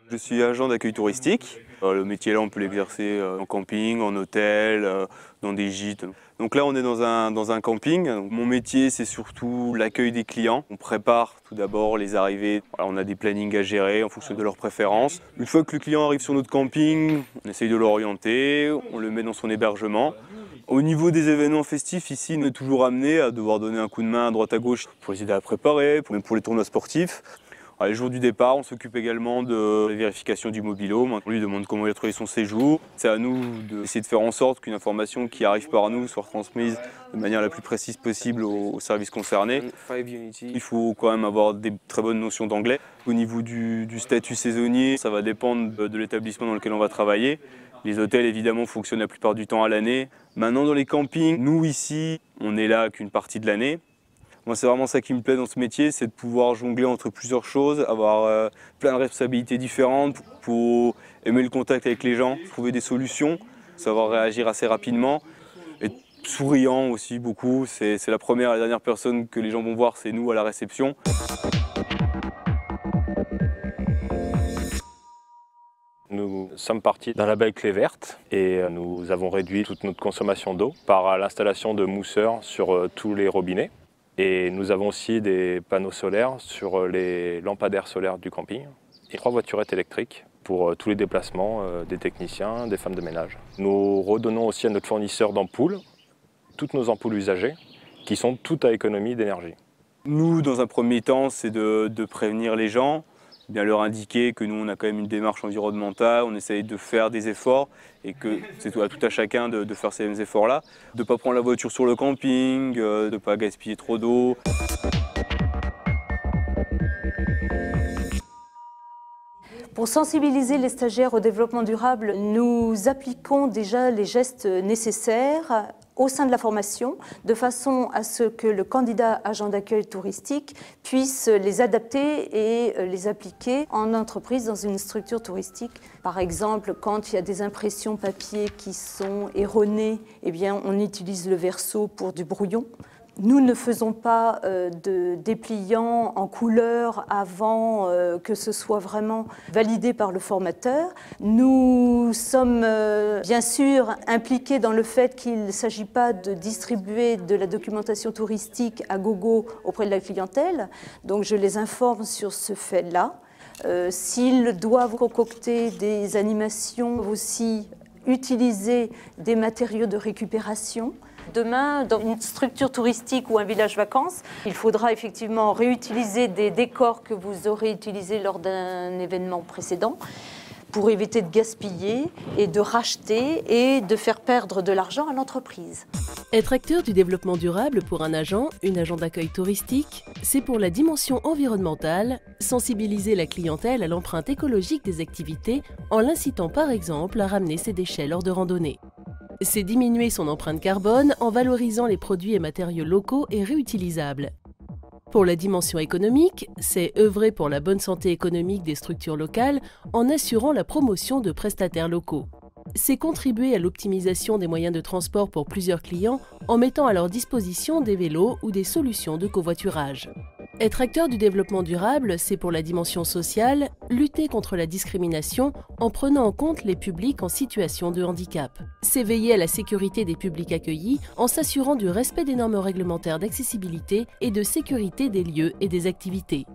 Je suis agent d'accueil touristique. Le métier là, on peut l'exercer en camping, en hôtel, dans des gîtes. Donc là, on est dans un camping. Mon métier, c'est surtout l'accueil des clients. On prépare tout d'abord les arrivées. Voilà, on a des plannings à gérer en fonction de leurs préférences. Une fois que le client arrive sur notre camping, on essaye de l'orienter, on le met dans son hébergement. Au niveau des événements festifs, ici, on est toujours amené à devoir donner un coup de main à droite à gauche pour les aider à préparer, même pour les tournois sportifs. Les jours du départ, on s'occupe également de la vérification du mobilo. On lui demande comment il a trouvé son séjour. C'est à nous d'essayer de faire en sorte qu'une information qui arrive par nous soit transmise de manière la plus précise possible aux services concernés. Il faut quand même avoir des très bonnes notions d'anglais. Au niveau du statut saisonnier, ça va dépendre de l'établissement dans lequel on va travailler. Les hôtels, évidemment, fonctionnent la plupart du temps à l'année. Maintenant, dans les campings, nous, ici, on n'est là qu'une partie de l'année. Moi, c'est vraiment ça qui me plaît dans ce métier, c'est de pouvoir jongler entre plusieurs choses, avoir plein de responsabilités différentes pour aimer le contact avec les gens, trouver des solutions, savoir réagir assez rapidement, être souriant aussi beaucoup. C'est la première et la dernière personne que les gens vont voir, c'est nous à la réception. Nous sommes partis d'un label clé verte et nous avons réduit toute notre consommation d'eau par l'installation de mousseurs sur tous les robinets. Et nous avons aussi des panneaux solaires sur les lampadaires solaires du camping et 3 voiturettes électriques pour tous les déplacements des techniciens, des femmes de ménage. Nous redonnons aussi à notre fournisseur d'ampoules, toutes nos ampoules usagées, qui sont toutes à économie d'énergie. Nous, dans un premier temps, c'est de prévenir les gens, bien leur indiquer que nous, on a quand même une démarche environnementale, on essaye de faire des efforts et que c'est tout à chacun de faire ces mêmes efforts-là. De ne pas prendre la voiture sur le camping, de ne pas gaspiller trop d'eau. Pour sensibiliser les stagiaires au développement durable, nous appliquons déjà les gestes nécessaires au sein de la formation, de façon à ce que le candidat agent d'accueil touristique puisse les adapter et les appliquer en entreprise dans une structure touristique. Par exemple, quand il y a des impressions papier qui sont erronées, eh bien, on utilise le verso pour du brouillon. Nous ne faisons pas de dépliants en couleur avant que ce soit vraiment validé par le formateur. Nous sommes bien sûr impliqués dans le fait qu'il ne s'agit pas de distribuer de la documentation touristique à gogo auprès de la clientèle. Donc je les informe sur ce fait-là. S'ils doivent concocter des animations, aussi utiliser des matériaux de récupération. Demain, dans une structure touristique ou un village vacances, il faudra effectivement réutiliser des décors que vous aurez utilisés lors d'un événement précédent pour éviter de gaspiller et de racheter et de faire perdre de l'argent à l'entreprise. Être acteur du développement durable pour un agent, une agent d'accueil touristique, c'est pour la dimension environnementale, sensibiliser la clientèle à l'empreinte écologique des activités en l'incitant par exemple à ramener ses déchets lors de randonnées. C'est diminuer son empreinte carbone en valorisant les produits et matériaux locaux et réutilisables. Pour la dimension économique, c'est œuvrer pour la bonne santé économique des structures locales en assurant la promotion de prestataires locaux. C'est contribuer à l'optimisation des moyens de transport pour plusieurs clients en mettant à leur disposition des vélos ou des solutions de covoiturage. Être acteur du développement durable, c'est pour la dimension sociale, lutter contre la discrimination en prenant en compte les publics en situation de handicap. C'est veiller à la sécurité des publics accueillis en s'assurant du respect des normes réglementaires d'accessibilité et de sécurité des lieux et des activités.